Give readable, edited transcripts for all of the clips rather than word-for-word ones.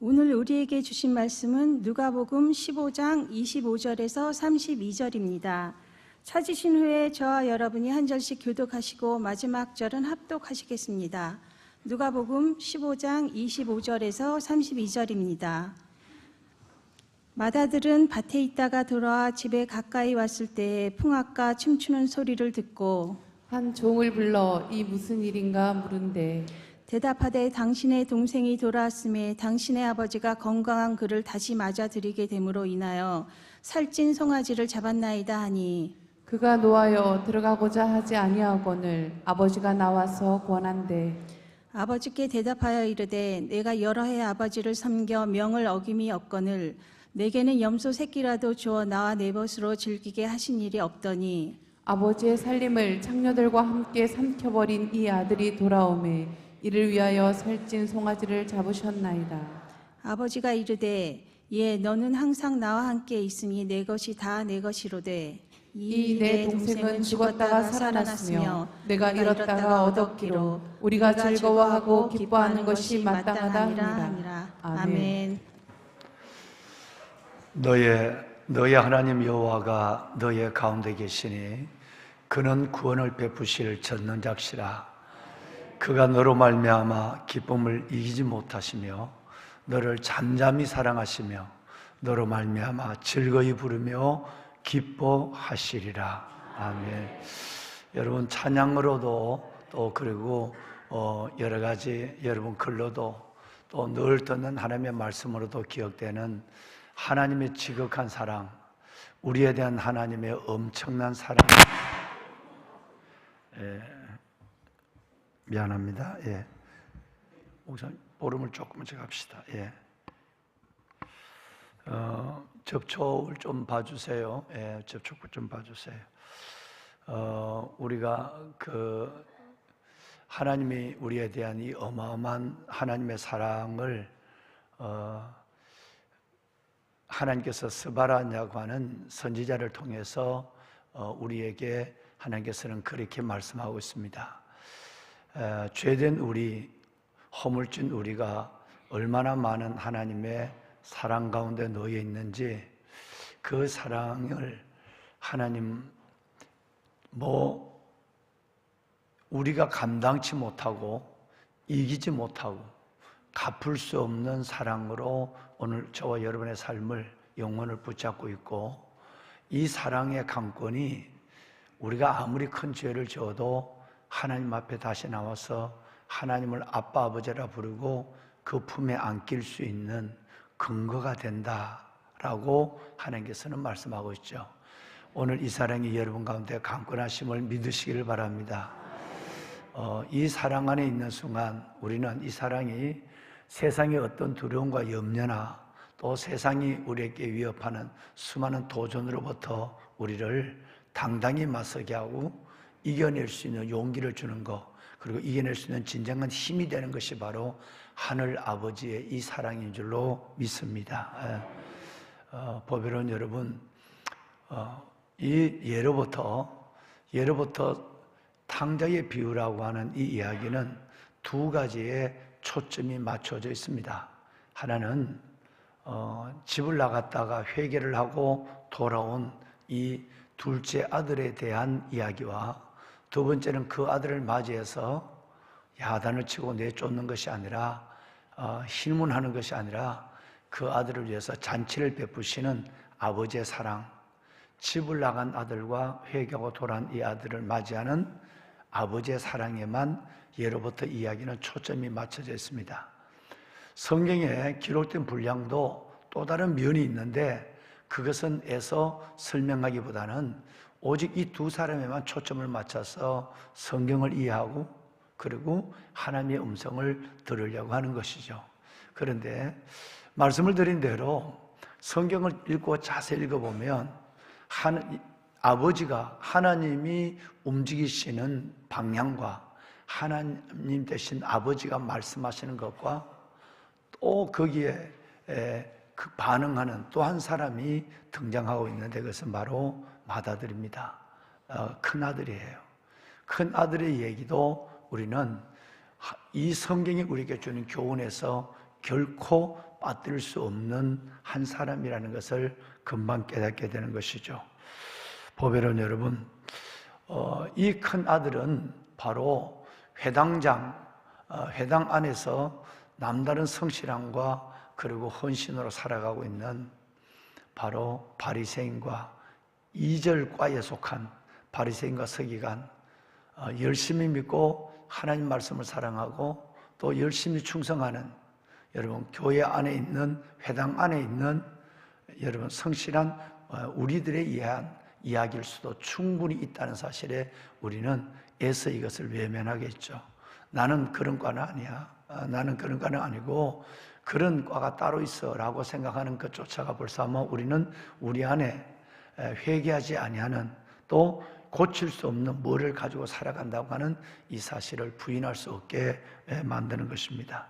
오늘 우리에게 주신 말씀은 누가복음 15장 25절에서 32절입니다. 찾으신 후에 저와 여러분이 한 절씩 교독하시고 마지막 절은 합독하시겠습니다. 누가복음 15장 25절에서 32절입니다. 마다들은 밭에 있다가 돌아와 집에 가까이 왔을 때에 풍악과 춤추는 소리를 듣고 한 종을 불러 이 무슨 일인가 물은데 대답하되 당신의 동생이 돌아왔음에 당신의 아버지가 건강한 그를 다시 맞아들이게 됨으로 인하여 살찐 송아지를 잡았나이다 하니 그가 노하여 들어가고자 하지 아니하거늘 아버지가 나와서 권한대 아버지께 대답하여 이르되 내가 여러 해 아버지를 섬겨 명을 어김이 없거늘 내게는 염소 새끼라도 주어 나와 내 벗으로 즐기게 하신 일이 없더니 아버지의 살림을 창녀들과 함께 삼켜버린 이 아들이 돌아오매 이를 위하여 살찐 송아지를 잡으셨나이다. 아버지가 이르되 예 너는 항상 나와 함께 있으니 내 것이 다 내 것이로되 이 내 동생은 죽었다가 살아났으며 내가 잃었다가 얻었기로 우리가 즐거워하고 기뻐하는 것이 마땅하다 하니라. 아멘. 너의 하나님 여호와가 너의 가운데 계시니 그는 구원을 베푸실 전능자시라. 그가 너로 말미암아 기쁨을 이기지 못하시며 너를 잠잠히 사랑하시며 너로 말미암아 즐거이 부르며 기뻐하시리라. 아멘. 여러분 찬양으로도 또 그리고 여러 가지 여러분 글로도 또 늘 듣는 하나님의 말씀으로도 기억되는 하나님의 지극한 사랑, 우리에 대한 하나님의 엄청난 사랑. 미안합니다. 예. 목사님, 보름을 조금만 제가 합시다. 예. 접촉을 좀 봐주세요. 예, 접촉을 좀 봐주세요. 우리가 하나님이 우리에 대한 이 어마어마한 하나님의 사랑을 하나님께서 스바라냐고 하는 선지자를 통해서 우리에게 하나님께서는 그렇게 말씀하고 있습니다. 죄된 우리, 허물진 우리가 얼마나 많은 하나님의 사랑 가운데 놓여 있는지 그 사랑을 하나님 우리가 감당치 못하고 이기지 못하고 갚을 수 없는 사랑으로 오늘 저와 여러분의 삶을 영혼을 붙잡고 있고 이 사랑의 강권이 우리가 아무리 큰 죄를 지어도 하나님 앞에 다시 나와서 하나님을 아빠 아버지라 부르고 그 품에 안길 수 있는 근거가 된다라고 하나님께서는 말씀하고 있죠. 오늘 이 사랑이 여러분 가운데 강권하심을 믿으시기를 바랍니다. 이 사랑 안에 있는 순간 우리는 이 사랑이 세상의 어떤 두려움과 염려나 또 세상이 우리에게 위협하는 수많은 도전으로부터 우리를 당당히 맞서게 하고 이겨낼 수 있는 용기를 주는 것, 그리고 이겨낼 수 있는 진정한 힘이 되는 것이 바로 하늘 아버지의 이 사랑인 줄로 믿습니다. 보배로운 여러분, 이 예로부터 탕자의 비유라고 하는 이 이야기는 두 가지의 초점이 맞춰져 있습니다. 하나는 집을 나갔다가 회개를 하고 돌아온 이 둘째 아들에 대한 이야기와 두 번째는 그 아들을 맞이해서 야단을 치고 내쫓는 것이 아니라 hir문하는 것이 아니라 그 아들을 위해서 잔치를 베푸시는 아버지의 사랑, 집을 나간 아들과 회개하고 돌아온 이 아들을 맞이하는 아버지의 사랑에만 예로부터 이야기는 초점이 맞춰져 있습니다. 성경에 기록된 분량도 또 다른 면이 있는데 그것은 애써 설명하기보다는 오직 이 두 사람에만 초점을 맞춰서 성경을 이해하고 그리고 하나님의 음성을 들으려고 하는 것이죠. 그런데 말씀을 드린 대로 성경을 읽고 자세히 읽어보면 아버지가 하나님이 움직이시는 방향과 하나님 되신 아버지가 말씀하시는 것과 또 거기에 반응하는 또 한 사람이 등장하고 있는데 그것은 바로 맏아들입니다. 큰 아들이에요. 큰 아들의 얘기도 우리는 이 성경이 우리에게 주는 교훈에서 결코 빠뜨릴 수 없는 한 사람이라는 것을 금방 깨닫게 되는 것이죠. 보배로운 여러분, 이 큰 아들은 바로 회당 안에서 남다른 성실함과 그리고 헌신으로 살아가고 있는 바로 바리새인과 2절과에 속한 바리새인과 서기관, 열심히 믿고 하나님 말씀을 사랑하고 또 열심히 충성하는 여러분 교회 안에 있는 회당 안에 있는 여러분 성실한 우리들에 의한 이야기일 수도 충분히 있다는 사실에 우리는 애써 이것을 외면하겠죠. 나는 그런 과는 아니야. 나는 그런 과는 아니고 그런 과가 따로 있어 라고 생각하는 것조차가 벌써 아마 우리는 우리 안에 회개하지 아니하는 또 고칠 수 없는 뭐를 가지고 살아간다고 하는 이 사실을 부인할 수 없게 만드는 것입니다.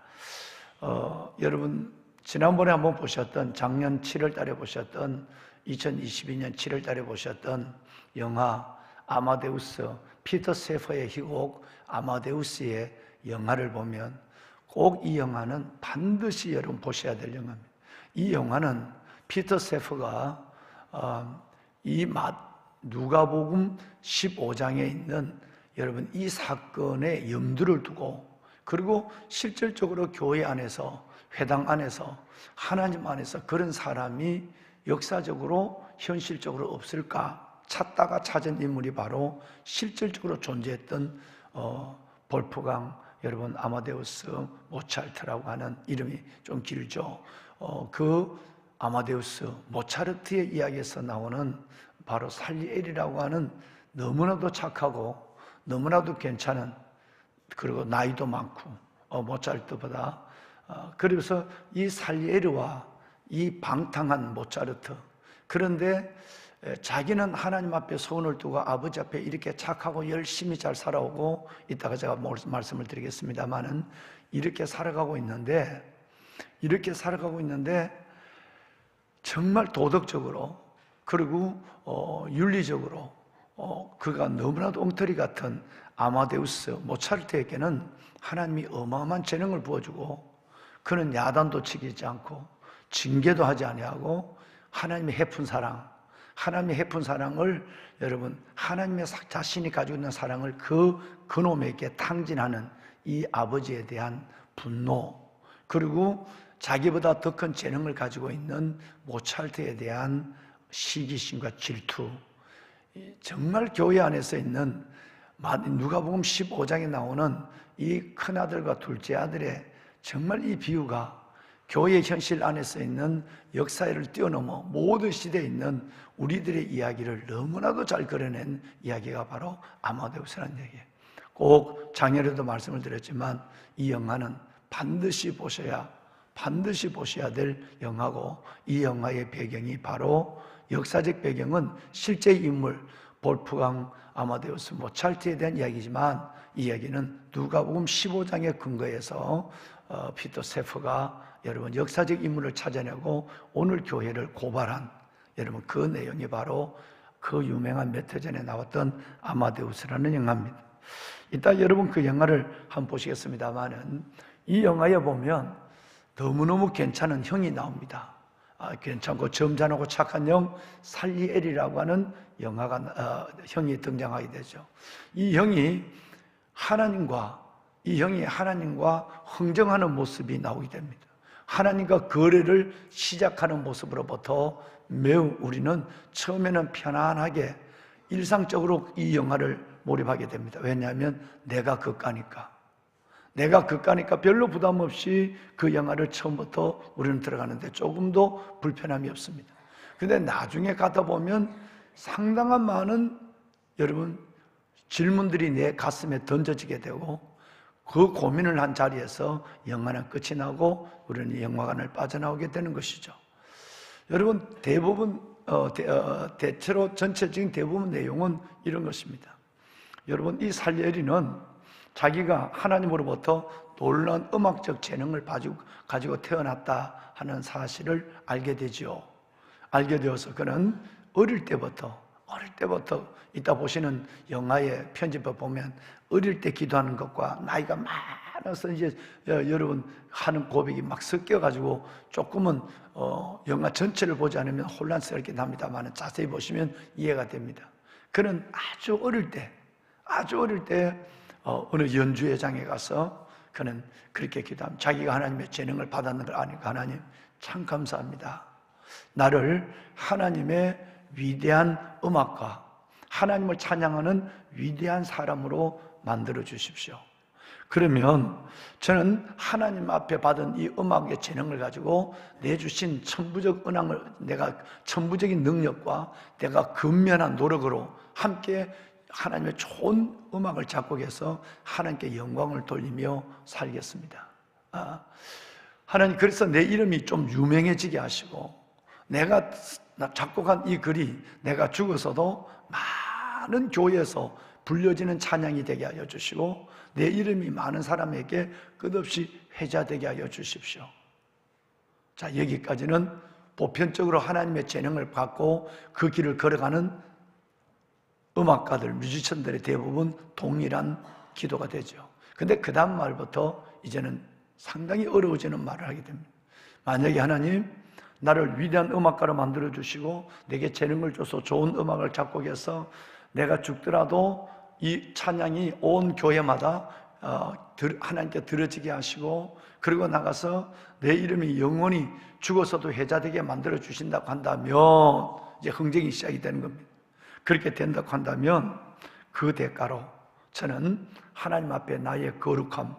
여러분 지난번에 한번 보셨던 작년 7월 달에 보셨던 2022년 7월 달에 보셨던 영화 아마데우스, 피터 세퍼의 희곡 아마데우스의 영화를 보면 꼭 이 영화는 반드시 여러분 보셔야 될 영화입니다. 이 영화는 피터 세퍼가 이 누가복음 15장에 있는 여러분 이 사건에 염두를 두고 그리고 실질적으로 교회 안에서 회당 안에서 하나님 안에서 그런 사람이 역사적으로 현실적으로 없을까 찾다가 찾은 인물이 바로 실질적으로 존재했던 볼프강 여러분 아마데우스 모차르트라고 하는 이름이 좀 길죠. 그 아마데우스 모차르트의 이야기에서 나오는 바로 살리엘이라고 하는 너무나도 착하고 너무나도 괜찮은 그리고 나이도 많고 모차르트보다 그래서 이 살리에르와 이 방탕한 모차르트 그런데 자기는 하나님 앞에 소원을 두고 아버지 앞에 이렇게 착하고 열심히 잘 살아오고 이따가 제가 말씀을 드리겠습니다만은 이렇게 살아가고 있는데 정말 도덕적으로 그리고 윤리적으로 그가 너무나도 엉터리 같은 아마데우스 모차르트에게는 하나님이 어마어마한 재능을 부어주고 그는 야단도 치지 않고 징계도 하지 아니하고 하나님의 해픈 사랑을 여러분 하나님의 자신이 가지고 있는 사랑을 그놈에게 탕진하는 이 아버지에 대한 분노 그리고 자기보다 더 큰 재능을 가지고 있는 모차르트에 대한 시기심과 질투 정말 교회 안에서 있는 누가복음 15장에 나오는 이 큰아들과 둘째 아들의 정말 이 비유가 교회 현실 안에서 있는 역사를 뛰어넘어 모든 시대에 있는 우리들의 이야기를 너무나도 잘 그려낸 이야기가 바로 아마데우스라는 얘기예요. 꼭 작년에도 말씀을 드렸지만 이 영화는 반드시 보셔야 될 영화고 이 영화의 배경이 바로 역사적 배경은 실제 인물 볼프강 아마데우스 모차르트에 대한 이야기지만 이 이야기는 누가복음 15장의 근거에서 피터 세퍼가 여러분 역사적 인물을 찾아내고 오늘 교회를 고발한 여러분 그 내용이 바로 그 유명한 몇 해 전에 나왔던 아마데우스라는 영화입니다. 이따 여러분 그 영화를 한번 보시겠습니다만은 이 영화에 보면 너무너무 괜찮은 형이 나옵니다. 괜찮고 점잖고 착한 형 살리엘이라고 하는 형이 등장하게 되죠. 이 형이 하나님과 흥정하는 모습이 나오게 됩니다. 하나님과 거래를 시작하는 모습으로부터 매우 우리는 처음에는 편안하게 일상적으로 이 영화를 몰입하게 됩니다. 왜냐하면 내가 그까니까 별로 부담 없이 그 영화를 처음부터 우리는 들어가는데 조금도 불편함이 없습니다. 근데 나중에 가다 보면 상당한 많은 여러분 질문들이 내 가슴에 던져지게 되고 그 고민을 한 자리에서 영화는 끝이 나고 우리는 영화관을 빠져나오게 되는 것이죠. 여러분 대부분 대체로 전체적인 대부분 내용은 이런 것입니다. 여러분 이 살리엘이는 자기가 하나님으로부터 놀라운 음악적 재능을 가지고 태어났다 하는 사실을 알게 되지요. 알게 되어서 그는 어릴 때부터 이따 보시는 영화의 편집을 보면 어릴 때 기도하는 것과 나이가 많아서 이제 여러분 하는 고백이 막 섞여가지고 조금은 영화 전체를 보지 않으면 혼란스럽긴 합니다만 자세히 보시면 이해가 됩니다. 그는 아주 어릴 때 어느 연주회장에 가서 그는 그렇게 기도합니다. 자기가 하나님의 재능을 받았는 걸 아니까 하나님 참 감사합니다. 나를 하나님의 위대한 음악가, 하나님을 찬양하는 위대한 사람으로 만들어 주십시오. 그러면 저는 하나님 앞에 받은 이 음악의 재능을 가지고 내주신 천부적 은왕을 내가 천부적인 능력과 내가 근면한 노력으로 함께 하나님의 좋은 음악을 작곡해서 하나님께 영광을 돌리며 살겠습니다. 하나님, 그래서 내 이름이 좀 유명해지게 하시고 내가 작곡한 이 글이 내가 죽어서도 많은 교회에서 불려지는 찬양이 되게 하여 주시고 내 이름이 많은 사람에게 끝없이 회자되게 하여 주십시오. 자, 여기까지는 보편적으로 하나님의 재능을 갖고 그 길을 걸어가는 음악가들, 뮤지션들의 대부분 동일한 기도가 되죠. 근데 그 다음 말부터 이제는 상당히 어려워지는 말을 하게 됩니다. 만약에 하나님 나를 위대한 음악가로 만들어 주시고 내게 재능을 줘서 좋은 음악을 작곡해서 내가 죽더라도 이 찬양이 온 교회마다 하나님께 들어지게 하시고 그리고 나가서 내 이름이 영원히 죽어서도 회자되게 만들어 주신다고 한다면 이제 흥정이 시작이 되는 겁니다. 그렇게 된다고 한다면 그 대가로 저는 하나님 앞에 나의 거룩함,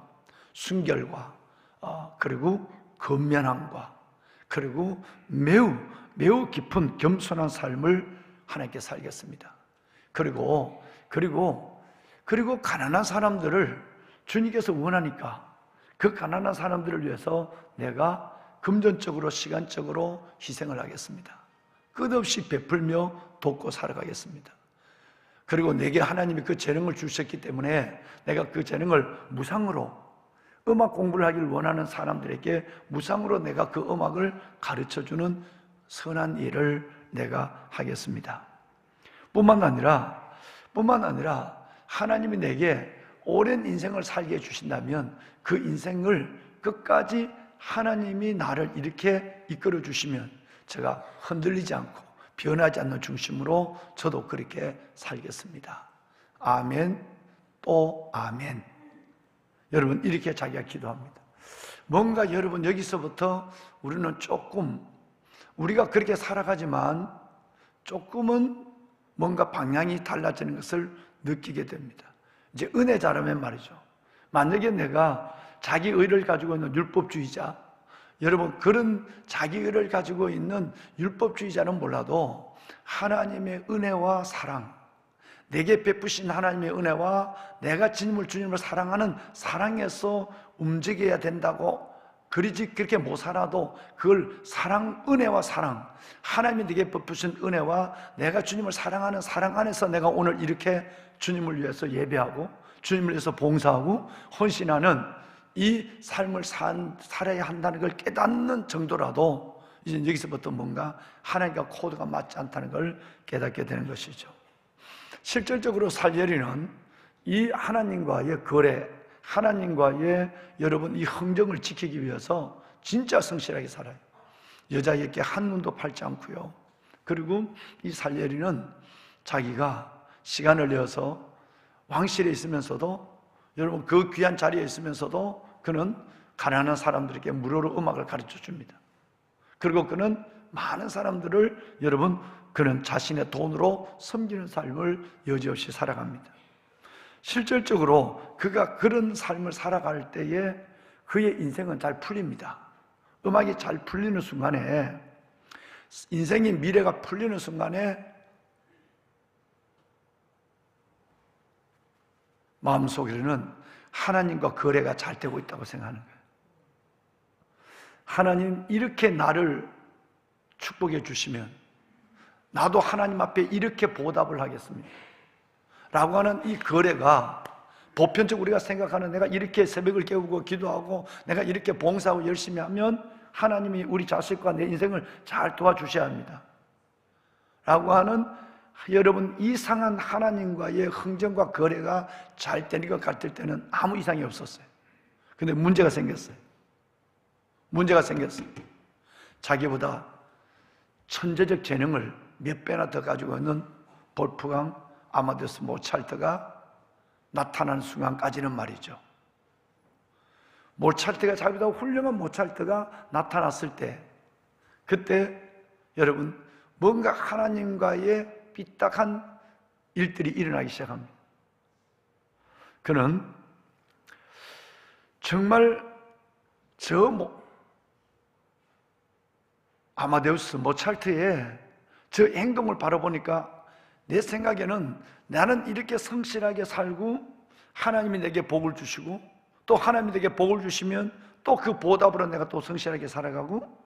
순결과 그리고 근면함과 그리고 매우 깊은 겸손한 삶을 하나님께 살겠습니다. 그리고 가난한 사람들을 주님께서 원하니까 그 가난한 사람들을 위해서 내가 금전적으로 시간적으로 희생을 하겠습니다. 끝없이 베풀며 돕고 살아가겠습니다. 그리고 내게 하나님이 그 재능을 주셨기 때문에 내가 그 재능을 무상으로 음악 공부를 하기를 원하는 사람들에게 무상으로 내가 그 음악을 가르쳐주는 선한 일을 내가 하겠습니다. 뿐만 아니라 하나님이 내게 오랜 인생을 살게 해주신다면 그 인생을 끝까지 하나님이 나를 이렇게 이끌어 주시면 제가 흔들리지 않고 변하지 않는 중심으로 저도 그렇게 살겠습니다. 아멘, 또 아멘. 여러분, 이렇게 자기가 기도합니다. 뭔가 여러분 여기서부터 우리는 조금 우리가 그렇게 살아가지만 조금은 뭔가 방향이 달라지는 것을 느끼게 됩니다. 이제 은혜자라면 말이죠. 만약에 내가 자기 의를 가지고 있는 율법주의자, 여러분 그런 자기 의를 가지고 있는 율법주의자는 몰라도 하나님의 은혜와 사랑, 내게 베푸신 하나님의 은혜와 내가 주님을 사랑하는 사랑에서 움직여야 된다고 그렇게 못 살아도 그걸 은혜와 사랑, 하나님이 내게 베푸신 은혜와 내가 주님을 사랑하는 사랑 안에서 내가 오늘 이렇게 주님을 위해서 예배하고 주님을 위해서 봉사하고 헌신하는 이 삶을 살아야 한다는 걸 깨닫는 정도라도 이제 여기서부터 뭔가 하나님과 코드가 맞지 않다는 걸 깨닫게 되는 것이죠. 실질적으로 살려리는 이 하나님과의 거래, 하나님과의 여러분 이 흥정을 지키기 위해서 진짜 성실하게 살아요. 여자에게 한눈도 팔지 않고요. 그리고 이 살려리는 자기가 시간을 내어서 왕실에 있으면서도 여러분 그 귀한 자리에 있으면서도 그는 가난한 사람들에게 무료로 음악을 가르쳐 줍니다. 그리고 그는 많은 사람들을 여러분 그는 자신의 돈으로 섬기는 삶을 여지없이 살아갑니다. 실질적으로 그가 그런 삶을 살아갈 때에 그의 인생은 잘 풀립니다. 음악이 잘 풀리는 순간에, 인생의 미래가 풀리는 순간에 마음속에는 하나님과 거래가 잘 되고 있다고 생각하는 거예요. 하나님 이렇게 나를 축복해 주시면 나도 하나님 앞에 이렇게 보답을 하겠습니다 라고 하는 이 거래가 보편적으로 우리가 생각하는 내가 이렇게 새벽을 깨우고 기도하고 내가 이렇게 봉사하고 열심히 하면 하나님이 우리 자식과 내 인생을 잘 도와주셔야 합니다 라고 하는 여러분 이상한 하나님과의 흥정과 거래가 잘 되는 것 같을 때는 아무 이상이 없었어요. 근데 문제가 생겼어요. 문제가 생겼어요. 자기보다 천재적 재능을 몇 배나 더 가지고 있는 볼프강 아마데우스 모차르트가 나타나는 순간까지는 말이죠. 모차르트가 자기보다 훌륭한 모차르트가 나타났을 때, 그때 여러분 뭔가 하나님과의 삐딱한 일들이 일어나기 시작합니다. 그는 정말 아마데우스 모차르트의 저 행동을 바라보니까 내 생각에는 나는 이렇게 성실하게 살고 하나님이 내게 복을 주시고 또 하나님이 내게 복을 주시면 또 그 보답으로 내가 또 성실하게 살아가고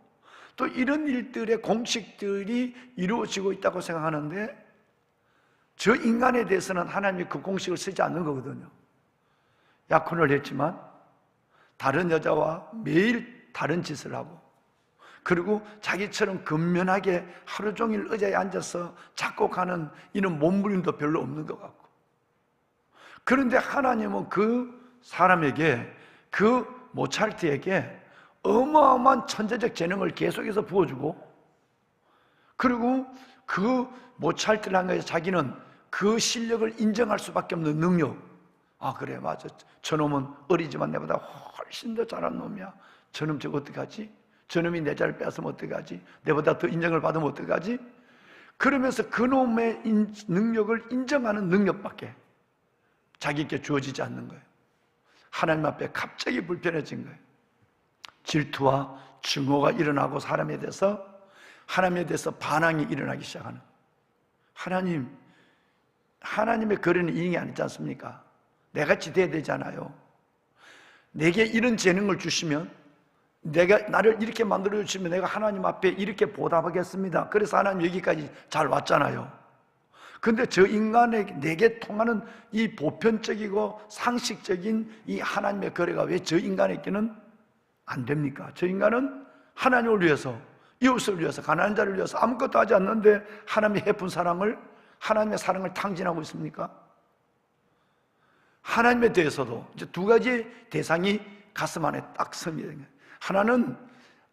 또 이런 일들의 공식들이 이루어지고 있다고 생각하는데, 저 인간에 대해서는 하나님이 그 공식을 쓰지 않는 거거든요. 약혼을 했지만 다른 여자와 매일 다른 짓을 하고, 그리고 자기처럼 근면하게 하루 종일 의자에 앉아서 작곡하는 이런 몸부림도 별로 없는 것 같고, 그런데 하나님은 그 사람에게, 그 모차르트에게 어마어마한 천재적 재능을 계속해서 부어주고, 그리고 그 모차르트를 한 거에 자기는 그 실력을 인정할 수밖에 없는 능력. 아 그래 맞아, 저놈은 어리지만 내보다 훨씬 더 잘한 놈이야. 저놈 저거 어떡하지? 저놈이 내 자리를 뺏으면 어떡하지? 내보다 더 인정을 받으면 어떡하지? 그러면서 그놈의 능력을 인정하는 능력밖에 자기에게 주어지지 않는 거예요. 하나님 앞에 갑자기 불편해진 거예요. 질투와 증오가 일어나고 사람에 대해서, 하나님에 대해서 반항이 일어나기 시작하는. 하나님의 거래는 이익이 아니지 않습니까? 내같이 돼야 되잖아요. 내게 이런 재능을 주시면, 나를 이렇게 만들어 주시면 내가 하나님 앞에 이렇게 보답하겠습니다. 그래서 하나님 여기까지 잘 왔잖아요. 근데 저 인간에게, 내게 통하는 이 보편적이고 상식적인 이 하나님의 거래가 왜 저 인간에게는 안 됩니까? 저 인간은 하나님을 위해서, 이웃을 위해서, 가난한 자를 위해서 아무것도 하지 않는데 하나님의 예쁜 사랑을, 하나님의 사랑을 탕진하고 있습니까? 하나님에 대해서도 이제 두 가지 대상이 가슴 안에 딱 섬이 된 거예요. 하나는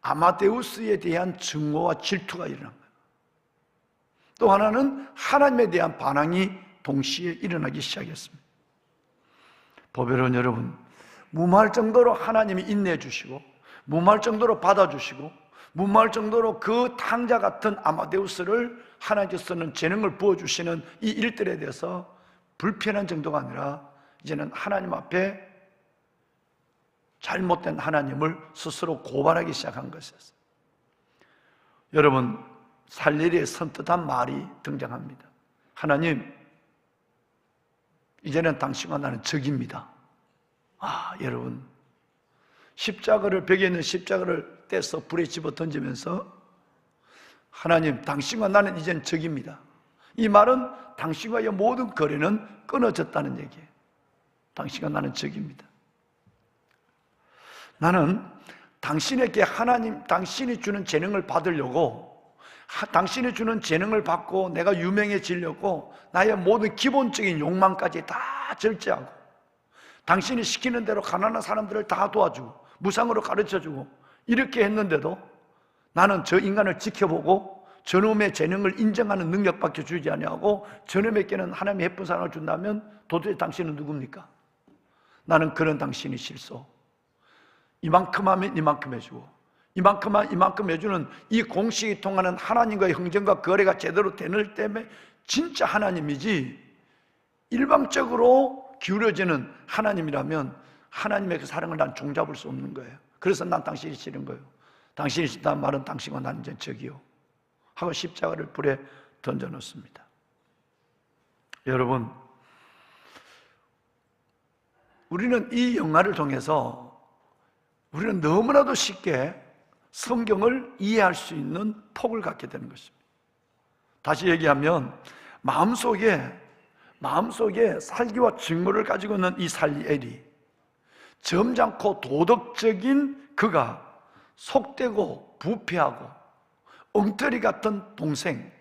아마데우스에 대한 증오와 질투가 일어난 거예요. 또 하나는 하나님에 대한 반항이 동시에 일어나기 시작했습니다. 보배로운 여러분, 무마할 정도로 하나님이 인내해 주시고, 무마할 정도로 받아주시고, 무마할 정도로 그 탕자 같은 아마데우스를 하나님께서는 재능을 부어주시는 이 일들에 대해서 불편한 정도가 아니라 이제는 하나님 앞에 잘못된 하나님을 스스로 고발하기 시작한 것이었어요. 여러분, 살레리의 선뜻한 말이 등장합니다. 하나님, 이제는 당신과 나는 적입니다. 아, 여러분, 십자가를, 벽에 있는 십자가를 떼서 불에 집어 던지면서 하나님, 당신과 나는 이제는 적입니다. 이 말은 당신과의 모든 거래는 끊어졌다는 얘기예요. 당신과 나는 적입니다. 나는 당신에게 하나님, 당신이 주는 재능을 받으려고, 당신이 주는 재능을 받고 내가 유명해지려고 나의 모든 기본적인 욕망까지 다 절제하고, 당신이 시키는 대로 가난한 사람들을 다 도와주고 무상으로 가르쳐주고 이렇게 했는데도 나는 저 인간을 지켜보고 저놈의 재능을 인정하는 능력밖에 주지 아니하고 저놈에게는 하나님의 예쁜 사랑을 준다면 도대체 당신은 누굽니까? 나는 그런 당신이 싫소. 이만큼 하면 이만큼 해주고, 이만큼 하면 이만큼 해주는 이 공식이 통하는 하나님과의 흥정과 거래가 제대로 되는 때문에 진짜 하나님이지, 일방적으로 기울여지는 하나님이라면 하나님의 그 사랑을 난 종잡을 수 없는 거예요. 그래서 난 당신이 싫은 거예요. 당신이 싫다는 말은 당신과 나는 이제 적이요 하고 십자가를 불에 던져놓습니다. 여러분, 우리는 이 영화를 통해서 우리는 너무나도 쉽게 성경을 이해할 수 있는 폭을 갖게 되는 것입니다. 다시 얘기하면 마음속에 살기와 증오를 가지고 있는 이 살리엘이 점잖고 도덕적인 그가 속되고 부패하고 엉터리 같은 동생,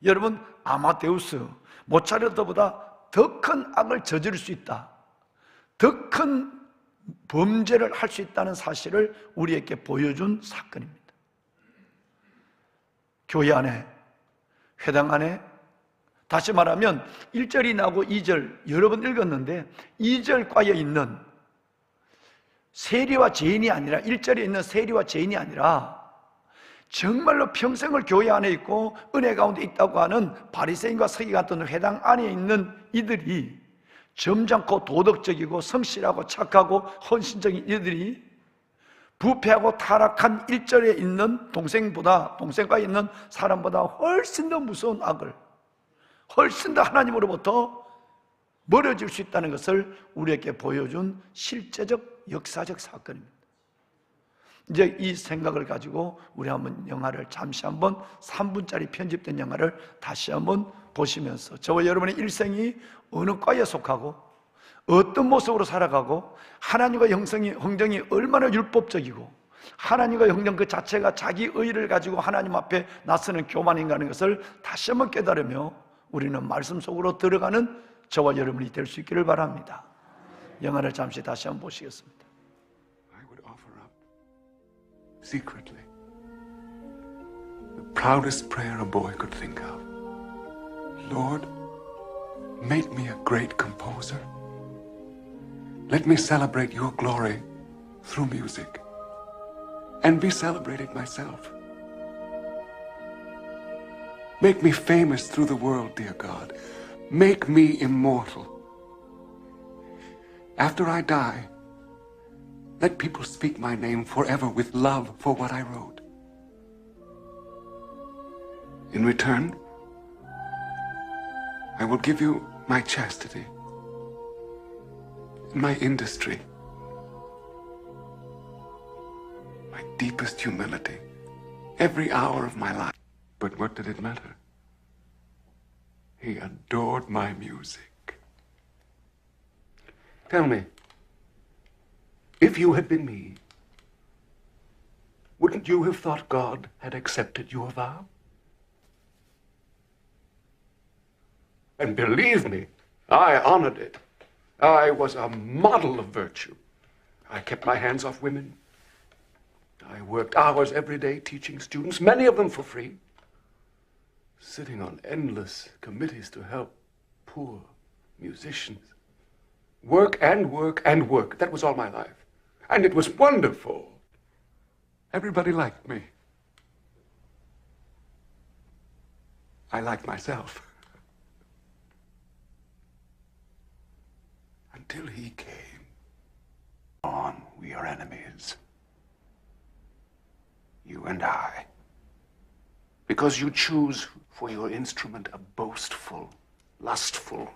여러분, 아마데우스, 모차르트보다 더 큰 악을 저지를 수 있다, 더 큰 범죄를 할 수 있다는 사실을 우리에게 보여준 사건입니다. 교회 안에, 회당 안에, 다시 말하면 1절이 나오고 2절 여러 번 읽었는데 2절과에 있는 세리와 죄인이 아니라, 1절에 있는 세리와 죄인이 아니라 정말로 평생을 교회 안에 있고 은혜 가운데 있다고 하는 바리새인과 서기 같은 회당 안에 있는 이들이, 점잖고 도덕적이고 성실하고 착하고 헌신적인 이들이 부패하고 타락한 1절에 있는 동생과 있는 사람보다 훨씬 더 무서운 악을, 훨씬 더 하나님으로부터 멀어질 수 있다는 것을 우리에게 보여준 실제적 역사적 사건입니다. 이제 이 생각을 가지고 우리 한번 영화를 잠시 한번 3분짜리 편집된 영화를 다시 한번 보시면서 저와 여러분의 일생이 어느 과에 속하고 어떤 모습으로 살아가고 하나님과 행정이 얼마나 율법적이고 하나님과 행정 그 자체가 자기 의를 가지고 하나님 앞에 나서는 교만인가 하는 것을 다시 한번 깨달으며 우리는 말씀 속으로 들어가는 저와 여러분이 될 수 있기를 바랍니다. 영화를 잠시 다시 한번 보시겠습니다. I would offer up secretly the proudest prayer a boy could think of. Lord, make me a great composer. Let me celebrate your glory through music and be celebrated myself. Make me famous through the world, dear God. Make me immortal. After I die, let people speak my name forever with love for what I wrote. In return, I will give you my chastity, my industry, my deepest humility, every hour of my life. But what did it matter? He adored my music. Tell me, if you had been me, wouldn't you have thought God had accepted your vow? And believe me, I honored it. I was a model of virtue. I kept my hands off women. I worked hours every day teaching students, many of them for free, sitting on endless committees to help poor musicians. Work and work and work. That was all my life. And it was wonderful. Everybody liked me. I liked myself. Until he came. On, we are enemies. You and I. Because you choose for your instrument a boastful, lustful,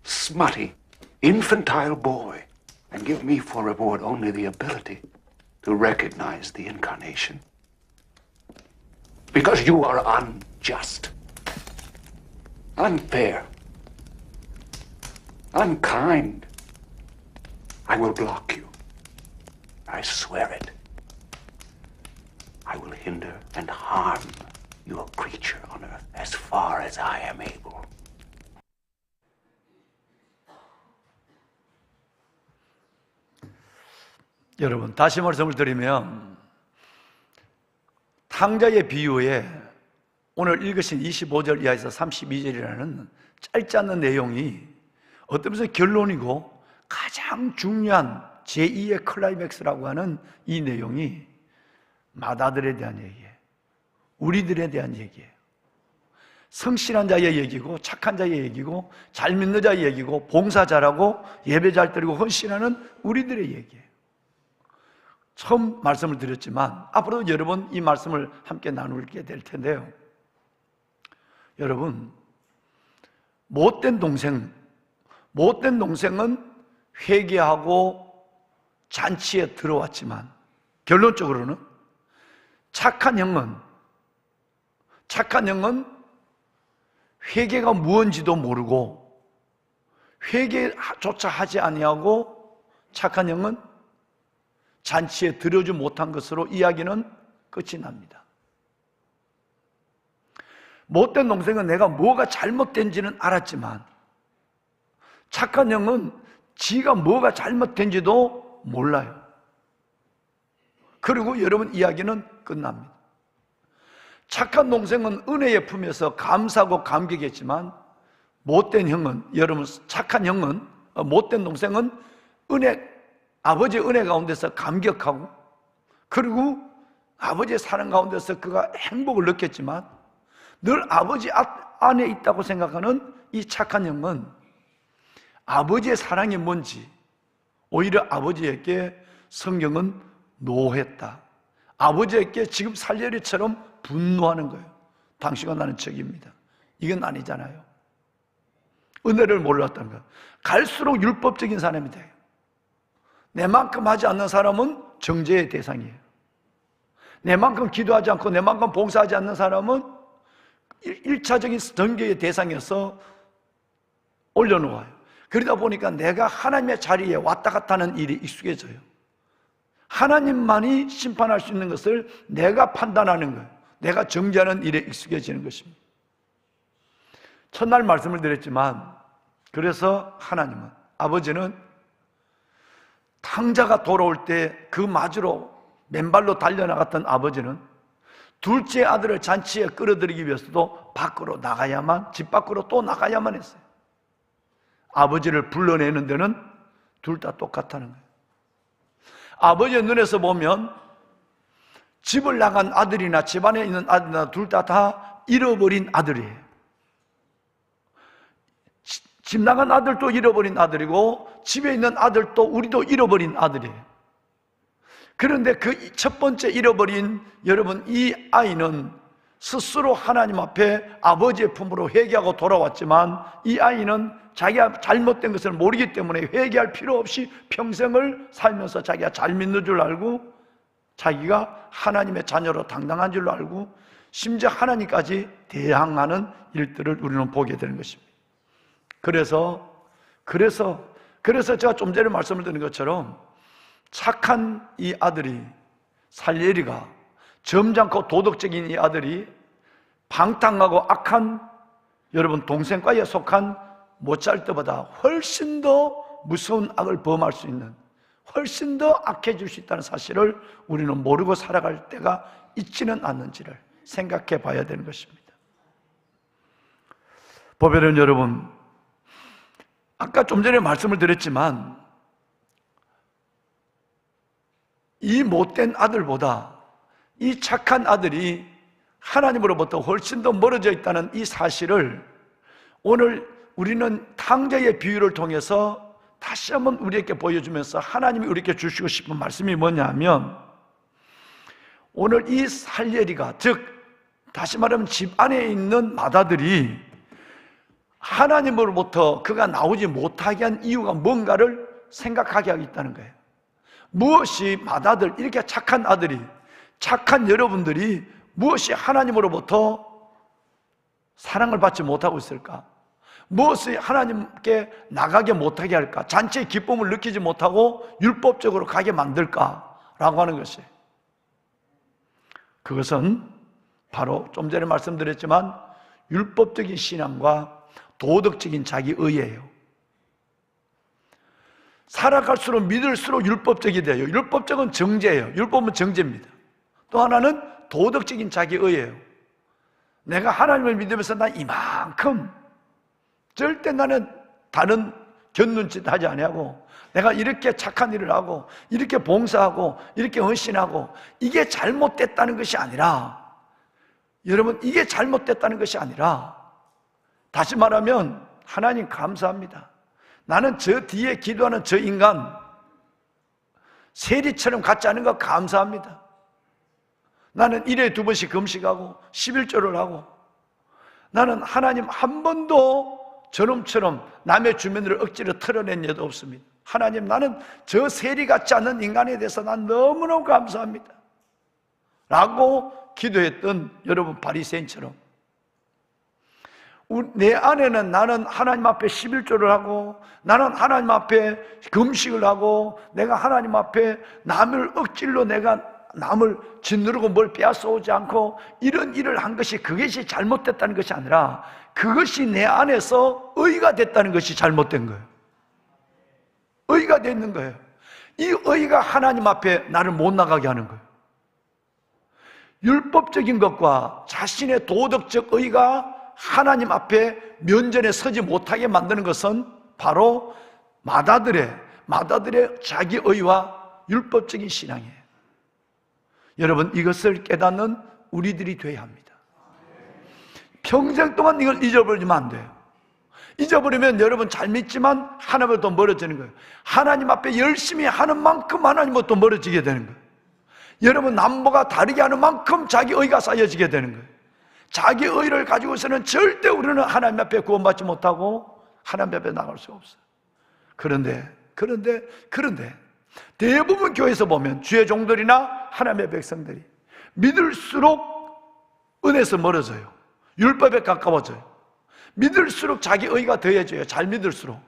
smutty, infantile boy, and give me for reward only the ability to recognize the incarnation. Because you are unjust, unfair, unkind. I will block you. I swear it. I will hinder and harm your creature on earth as far as I am able. 여러분, 다시 말씀을 드리면 탕자의 비유에 오늘 읽으신 25절 이하에서 32절이라는 짧지 않은 내용이 어떤 면에서 결론이고 가장 중요한 제2의 클라이맥스라고 하는 이 내용이 마다들에 대한 얘기예요. 우리들에 대한 얘기예요. 성실한 자의 얘기고 착한 자의 얘기고 잘 믿는 자의 얘기고 봉사 잘하고 예배 잘 드리고 헌신하는 우리들의 얘기예요. 처음 말씀을 드렸지만 앞으로도 여러 번 이 말씀을 함께 나누게 될 텐데요. 여러분, 못된 동생은 회개하고 잔치에 들어왔지만 결론적으로는 착한 형은 회개가 무엇인지도 모르고 회개조차 하지 아니하고 착한 형은 잔치에 들여오지 못한 것으로 이야기는 끝이 납니다. 못된 동생은 내가 뭐가 잘못된지는 알았지만 착한 형은 지가 뭐가 잘못된지도 몰라요. 그리고 여러분 이야기는 끝납니다. 착한 동생은 은혜의 품에서 감사하고 감격했지만 못된 형은, 여러분 착한 형은, 못된 동생은 아버지의 은혜 가운데서 감격하고, 그리고 아버지의 사랑 가운데서 그가 행복을 느꼈지만 늘 아버지 안에 있다고 생각하는 이 착한 형은 아버지의 사랑이 뭔지, 오히려 아버지에게 성경은 노했다. 아버지에게 지금 살려리처럼 분노하는 거예요. 당신과 나는 적입니다. 이건 아니잖아요. 은혜를 몰랐다는 거예요. 갈수록 율법적인 사람이 돼요. 내만큼 하지 않는 사람은 정죄의 대상이에요. 내만큼 기도하지 않고 내만큼 봉사하지 않는 사람은 1차적인 정죄의 대상에서 올려놓아요. 그러다 보니까 내가 하나님의 자리에 왔다 갔다 하는 일이 익숙해져요. 하나님만이 심판할 수 있는 것을 내가 판단하는 거예요. 내가 정죄하는 일에 익숙해지는 것입니다. 첫날 말씀을 드렸지만, 그래서 하나님은, 아버지는 탕자가 돌아올 때 그 맞으러 맨발로 달려나갔던 아버지는 둘째 아들을 잔치에 끌어들이기 위해서도 밖으로 나가야만, 집 밖으로 또 나가야만 했어요. 아버지를 불러내는 데는 둘 다 똑같다는 거예요. 아버지의 눈에서 보면 집을 나간 아들이나 집안에 있는 아들이나 둘 다 잃어버린 아들이에요. 집 나간 아들도 잃어버린 아들이고 집에 있는 아들도, 우리도 잃어버린 아들이에요. 그런데 그 첫 번째 잃어버린, 여러분, 이 아이는 스스로 하나님 앞에 아버지의 품으로 회개하고 돌아왔지만 이 아이는 자기가 잘못된 것을 모르기 때문에 회개할 필요 없이 평생을 살면서 자기가 잘 믿는 줄 알고, 자기가 하나님의 자녀로 당당한 줄 알고, 심지어 하나님까지 대항하는 일들을 우리는 보게 되는 것입니다. 그래서 제가 좀 전에 말씀을 드린 것처럼 착한 이 아들이, 살레리가, 점잖고 도덕적인 이 아들이 방탕하고 악한, 여러분, 동생과에 속한 모차르트보다 훨씬 더 무서운 악을 범할 수 있는, 훨씬 더 악해질 수 있다는 사실을 우리는 모르고 살아갈 때가 있지는 않는지를 생각해 봐야 되는 것입니다. 보배는 여러분, 아까 좀 전에 말씀을 드렸지만 이 못된 아들보다 이 착한 아들이 하나님으로부터 훨씬 더 멀어져 있다는 이 사실을 오늘 우리는 탕자의 비유를 통해서 다시 한번 우리에게 보여주면서 하나님이 우리에게 주시고 싶은 말씀이 뭐냐면, 오늘 이 살레리가, 즉 다시 말하면 집 안에 있는 맏아들이 하나님으로부터 그가 나오지 못하게 한 이유가 뭔가를 생각하게 하겠다는 거예요. 무엇이 맏아들, 이렇게 착한 아들이, 착한 여러분들이 무엇이 하나님으로부터 사랑을 받지 못하고 있을까? 무엇이 하나님께 나가게 못하게 할까? 잔치의 기쁨을 느끼지 못하고 율법적으로 가게 만들까라고 하는 것이, 그것은 바로 좀 전에 말씀드렸지만 율법적인 신앙과 도덕적인 자기의예요. 살아갈수록 믿을수록 율법적이 돼요. 율법적은 정죄예요. 율법은 정죄입니다. 또 하나는 도덕적인 자기의예요. 내가 하나님을 믿으면서 난 이만큼, 절대 나는 다른 견눈짓 하지 아니하고, 내가 이렇게 착한 일을 하고 이렇게 봉사하고 이렇게 헌신하고, 이게 잘못됐다는 것이 아니라, 여러분, 이게 잘못됐다는 것이 아니라, 다시 말하면 하나님 감사합니다. 나는 저 뒤에 기도하는 저 인간 세리처럼 같지 않은 거 감사합니다. 나는 1회에 2번씩 금식하고 11조를 하고, 나는 하나님 한 번도 저놈처럼 남의 주민들을 억지로 털어낸 예도 없습니다. 하나님, 나는 저 세리 같지 않은 인간에 대해서 난 너무너무 감사합니다 라고 기도했던 여러분 바리새인처럼, 내 안에는 나는 하나님 앞에 11조를 하고, 나는 하나님 앞에 금식을 하고, 내가 하나님 앞에 남을 억지로 내가 남을 짓누르고 뭘 빼앗아오지 않고 이런 일을 한 것이, 그것이 잘못됐다는 것이 아니라 그것이 내 안에서 의가 됐다는 것이 잘못된 거예요. 의가 됐는 거예요. 이 의가 하나님 앞에 나를 못 나가게 하는 거예요. 율법적인 것과 자신의 도덕적 의가 하나님 앞에 면전에 서지 못하게 만드는 것은 바로 마다들의 자기 의와 율법적인 신앙이에요. 여러분, 이것을 깨닫는 우리들이 되어야 합니다. 평생 동안 이걸 잊어버리면 안 돼요. 잊어버리면 여러분 잘 믿지만 하나님으로부터 멀어지는 거예요. 하나님 앞에 열심히 하는 만큼 하나님으로부터 멀어지게 되는 거예요. 여러분, 남보가 다르게 하는 만큼 자기 의가 쌓여지게 되는 거예요. 자기 의를 가지고서는 절대 우리는 하나님 앞에 구원받지 못하고 하나님 앞에 나갈 수가 없어요. 그런데 대부분 교회에서 보면 주의 종들이나 하나님의 백성들이 믿을수록 은혜에서 멀어져요. 율법에 가까워져요. 믿을수록 자기 의가 더해져요. 잘 믿을수록.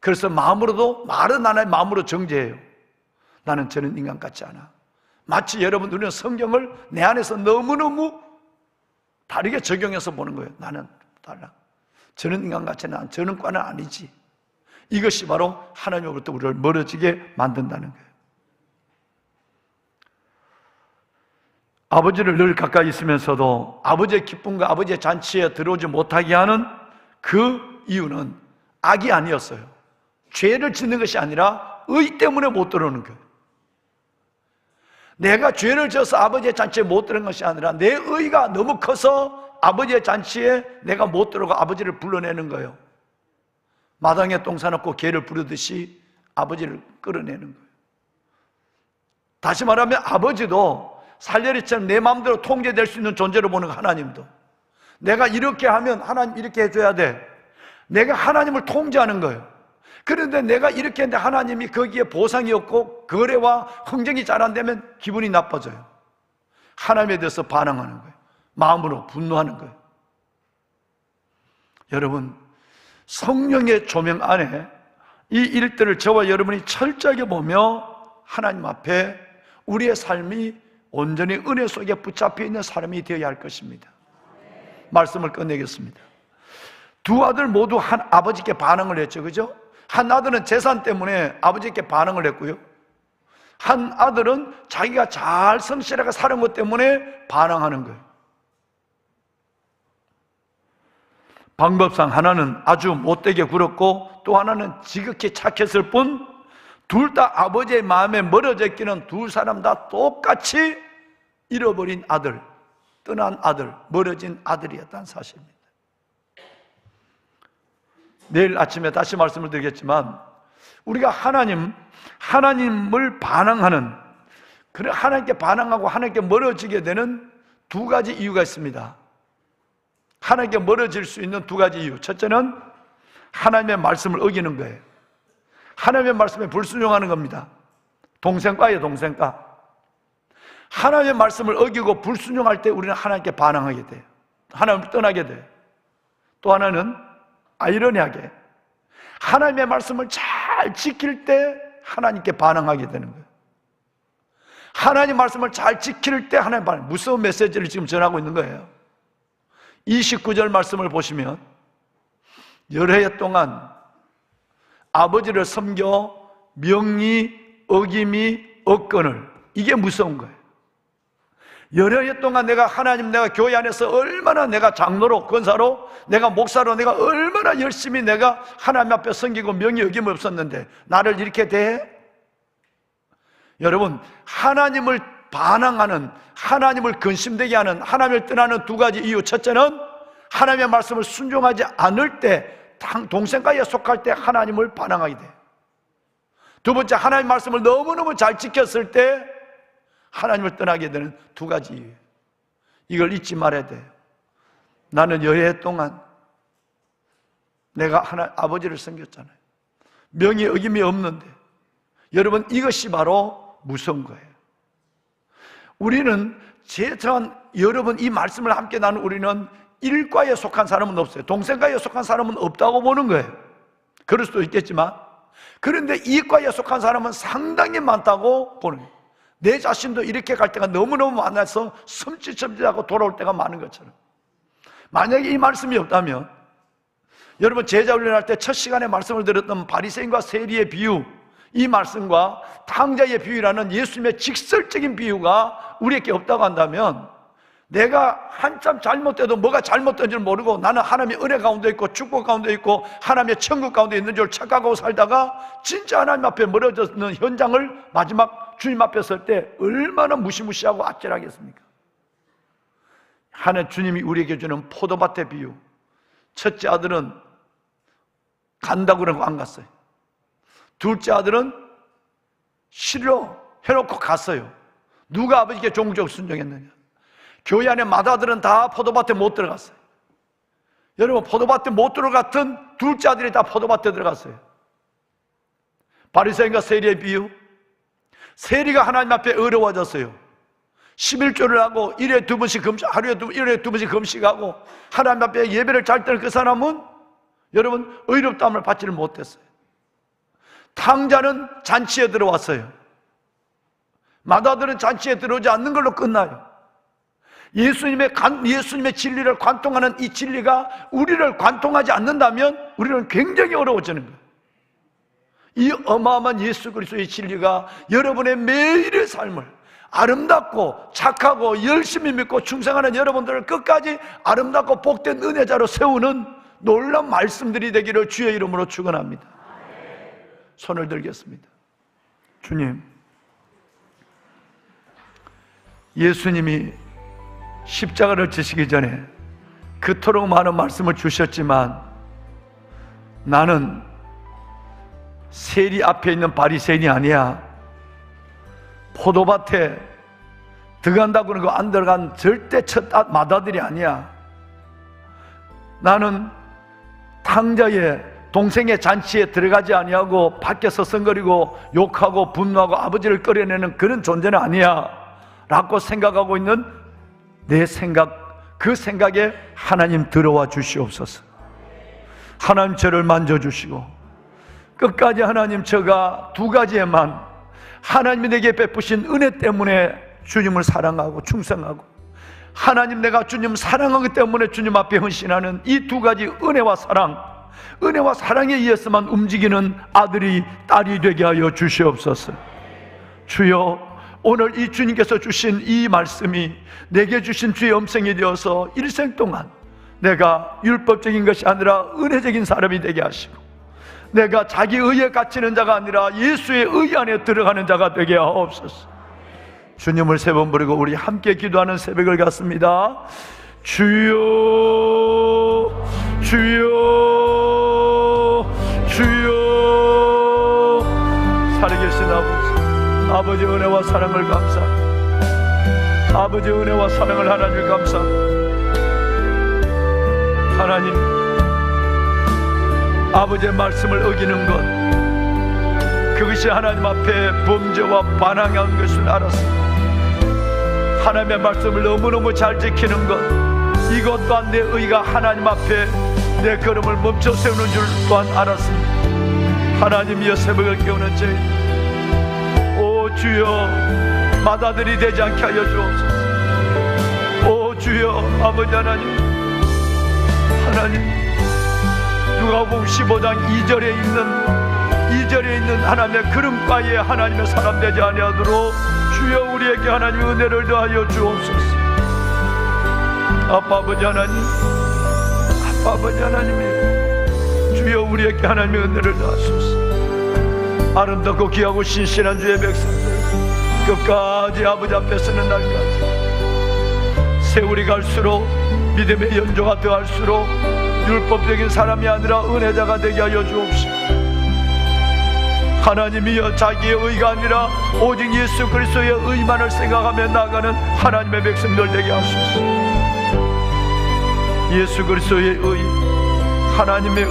그래서 마음으로도 말은 하나의 마음으로 정죄해요. 나는 저는 인간 같지 않아. 마치 여러분 우리는 성경을 내 안에서 너무너무 다르게 적용해서 보는 거예요. 나는 달라. 저는 인간 같지 않아. 저는 과는 아니지. 이것이 바로 하나님으로부터 우리를 멀어지게 만든다는 거예요. 아버지를 늘 가까이 있으면서도 아버지의 기쁨과 아버지의 잔치에 들어오지 못하게 하는 그 이유는 악이 아니었어요. 죄를 짓는 것이 아니라 의 때문에 못 들어오는 거예요. 내가 죄를 지어서 아버지의 잔치에 못 들어온 것이 아니라 내 의가 너무 커서 아버지의 잔치에 내가 못 들어가 아버지를 불러내는 거예요. 마당에 똥 싸놓고 개를 부르듯이 아버지를 끌어내는 거예요. 다시 말하면 아버지도 살려리처럼 내 마음대로 통제될 수 있는 존재로 보는 하나님도, 내가 이렇게 하면 하나님 이렇게 해줘야 돼. 내가 하나님을 통제하는 거예요. 그런데 내가 이렇게 했는데 하나님이 거기에 보상이 없고 거래와 흥정이 잘 안 되면 기분이 나빠져요. 하나님에 대해서 반항하는 거예요. 마음으로 분노하는 거예요. 여러분, 성령의 조명 안에 이 일들을 저와 여러분이 철저하게 보며 하나님 앞에 우리의 삶이 온전히 은혜 속에 붙잡혀 있는 사람이 되어야 할 것입니다. 말씀을 끝내겠습니다. 두 아들 모두 한 아버지께 반응을 했죠. 그죠? 한 아들은 재산 때문에 아버지께 반응을 했고요. 한 아들은 자기가 잘 성실하게 사는 것 때문에 반항하는 거예요. 방법상 하나는 아주 못되게 굴었고 또 하나는 지극히 착했을 뿐 둘 다 아버지의 마음에 멀어져 있기는 두 사람 다 똑같이 잃어버린 아들, 떠난 아들, 멀어진 아들이었다는 사실입니다. 내일 아침에 다시 말씀을 드리겠지만 우리가 하나님을 반항하는, 그래 하나님께 반항하고 하나님께 멀어지게 되는 두 가지 이유가 있습니다. 하나님께 멀어질 수 있는 두 가지 이유. 첫째는 하나님의 말씀을 어기는 거예요. 하나님의 말씀에 불순종하는 겁니다. 동생과예요, 동생과. 하나님의 말씀을 어기고 불순종할 때 우리는 하나님께 반항하게 돼요. 하나님을 떠나게 돼요. 또 하나는 아이러니하게 하나님의 말씀을 잘 지킬 때 하나님께 반항하게 되는 거예요. 하나님 말씀을 잘 지킬 때 하나님 반항. 무서운 메시지를 지금 전하고 있는 거예요. 29절 말씀을 보시면 여러 해 동안 아버지를 섬겨 명의, 어김이, 억건을, 이게 무서운 거예요. 여러 해 동안 내가 교회 안에서 얼마나 내가 장로로, 권사로, 내가 목사로 내가 얼마나 열심히 내가 하나님 앞에 섬기고 명의, 어김이 없었는데 나를 이렇게 대해? 여러분, 하나님을 반항하는, 하나님을 근심되게 하는, 하나님을 떠나는 두 가지 이유. 첫째는 하나님의 말씀을 순종하지 않을 때, 동생과에 속할 때 하나님을 반항하게 돼요. 두 번째, 하나님의 말씀을 너무너무 잘 지켰을 때 하나님을 떠나게 되는 두 가지 이유예요. 이걸 잊지 말아야 돼요. 나는 여러 해 동안 내가 아버지를 섬겼잖아요. 명의 어김이 없는데, 여러분, 이것이 바로 무서운 거예요. 우리는 여러분 이 말씀을 함께 나눈 우리는 일과에 속한 사람은 없어요. 동생과에 속한 사람은 없다고 보는 거예요. 그럴 수도 있겠지만, 그런데 이과에 속한 사람은 상당히 많다고 보는 거예요. 내 자신도 이렇게 갈 때가 너무너무 많아서 섬찟섬찟하고 돌아올 때가 많은 것처럼. 만약에 이 말씀이 없다면, 여러분 제자 훈련할 때 첫 시간에 말씀을 들었던 바리새인과 세리의 비유, 이 말씀과 탕자의 비유라는 예수님의 직설적인 비유가 우리에게 없다고 한다면, 내가 한참 잘못돼도 뭐가 잘못된 줄 모르고 나는 하나님의 은혜 가운데 있고 축복 가운데 있고 하나님의 천국 가운데 있는 줄 착각하고 살다가 진짜 하나님 앞에 멀어졌는 현장을 마지막 주님 앞에 설 때 얼마나 무시무시하고 아찔하겠습니까? 하나님 주님이 우리에게 주는 포도밭의 비유, 첫째 아들은 간다고 그러고 안 갔어요. 둘째 아들은 싫어 해놓고 갔어요. 누가 아버지께 종국적으로 순종했느냐? 교회 안에 맏아들은 다 포도밭에 못 들어갔어요. 여러분, 포도밭에 못 들어갔던 둘째 아들이 다 포도밭에 들어갔어요. 바리새인과 세리의 비유, 세리가 하나님 앞에 어려워졌어요. 11조를 하고 일에 두 번씩 금식하고 하나님 앞에 예배를 잘 때는 그 사람은 여러분 의롭다함을 받지를 못했어요. 탕자는 잔치에 들어왔어요. 맏아들은 잔치에 들어오지 않는 걸로 끝나요. 예수님의 진리를 관통하는 이 진리가 우리를 관통하지 않는다면 우리는 굉장히 어려워지는 거예요. 이 어마어마한 예수 그리스도의 진리가 여러분의 매일의 삶을 아름답고 착하고 열심히 믿고 충성하는 여러분들을 끝까지 아름답고 복된 은혜자로 세우는 놀라운 말씀들이 되기를 주의 이름으로 축원합니다. 손을 들겠습니다. 주님, 예수님이 십자가를 지시기 전에 그토록 많은 말씀을 주셨지만 나는 세리 앞에 있는 바리새인이 아니야. 포도밭에 들어간다고 그러고 안 들어간 절대 첫 맏아들이 아니야. 나는 탕자의 동생의 잔치에 들어가지 아니하고 밖에 서성거리고 욕하고 분노하고 아버지를 끌어내는 그런 존재는 아니야 라고 생각하고 있는 내 생각, 그 생각에 하나님 들어와 주시옵소서. 하나님 저를 만져주시고 끝까지 하나님 저가 두 가지에만 하나님이 내게 베푸신 은혜 때문에 주님을 사랑하고 충성하고 하나님 내가 주님 사랑하기 때문에 주님 앞에 헌신하는 이 두 가지 은혜와 사랑에 의해서만 움직이는 아들이 딸이 되게 하여 주시옵소서. 주여, 오늘 이 주님께서 주신 이 말씀이 내게 주신 주의 음성이 되어서 일생 동안 내가 율법적인 것이 아니라 은혜적인 사람이 되게 하시고 내가 자기 의에 갇히는 자가 아니라 예수의 의 안에 들어가는 자가 되게 하옵소서. 주님을 세 번 부르고 우리 함께 기도하는 새벽을 갖습니다. 주여, 주여, 주여. 살아계신 아버지 은혜와 사랑을 감사합니다. 아버지 은혜와 사랑을 하나님을 감사합니다. 하나님, 아버지의 말씀을 어기는 것, 그것이 하나님 앞에 범죄와 반항한 것을 알았습니다. 하나님의 말씀을 너무너무 잘 지키는 것, 이것 또한 내 의가 하나님 앞에 내 걸음을 멈춰 세우는 줄 또한 알았습니다. 하나님이여, 새벽을 깨우는 저희, 오 주여, 맏아들이 되지 않게 하여 주옵소서. 오 주여, 아버지 하나님, 누가복음 15장 2절에 있는 하나님의 그름가에 하나님의 사람 되지 아니하도록 주여 우리에게 하나님의 은혜를 더하여 주옵소서. 아빠 아버지 하나님, 주여 우리에게 하나님의 은혜를 더하소서. 아름답고 귀하고 신실한 주의 백성들 끝까지 아버지 앞에 서는 날까지 세월이 갈수록 믿음의 연조가 더할수록 율법적인 사람이 아니라 은혜자가 되게 하여 주옵시고, 하나님이여 자기의 의가 아니라 오직 예수 그리스도의 의만을 생각하며 나아가는 하나님의 백성들 되게 하소서. 예수 그리스도의 의, 하나님의 의,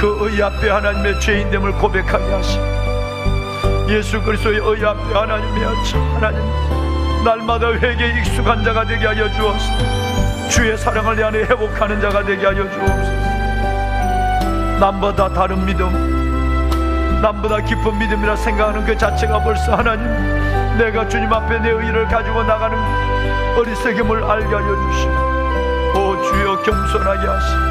그 의 앞에 하나님의 죄인됨을 고백하게 하시고 예수 그리스도의 의 앞에 하나님 날마다 회개에 익숙한 자가 되게 하여 주옵소서. 주의 사랑을 내 안에 회복하는 자가 되게 하여 주옵소서. 남보다 다른 믿음, 남보다 깊은 믿음이라 생각하는 그 자체가 벌써 하나님, 내가 주님 앞에 내 의를 가지고 나가는 어리석임을 알게 하여 주시고, 오 주여 겸손하게 하시고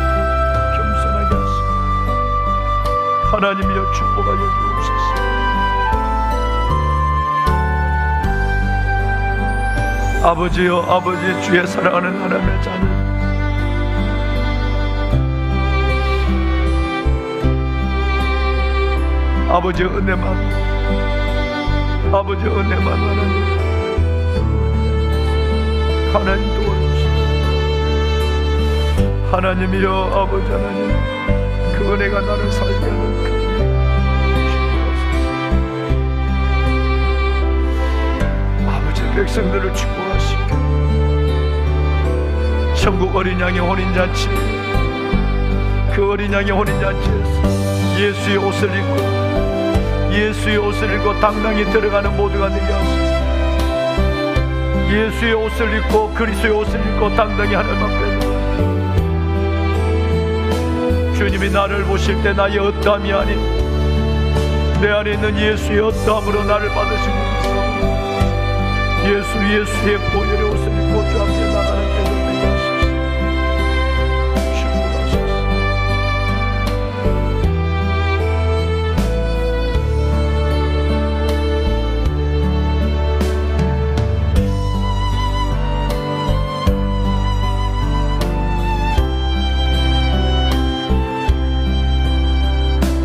하나님이여 축복하여 주옵소서. 아버지여, 아버지, 주의 사랑하는 하나님의 자녀, 아버지의 은혜만, 아버지의 은혜만 하나님 도와주시옵소서. 하나님이여, 아버지 하나님, 그 은혜가 나를 살게 하는 그 은혜 주옵소서. 아버지, 백성들을 축복하시고 천국 어린 양의 혼인잔치, 그 어린 양의 혼인잔치에서 예수의 옷을 입고, 예수의 옷을 입고 당당히 들어가는 모두가 되게 하소서. 예수의 옷을 입고, 그리스도의 옷을 입고 당당히 하나님 앞에 주님이 나를 보실 때 나의 어떠함이 아닌 내 안에 있는 예수의 어떠함으로 나를 받으시고 있어. 예수의 보혈의 옷을 입고 주 앞에 나가는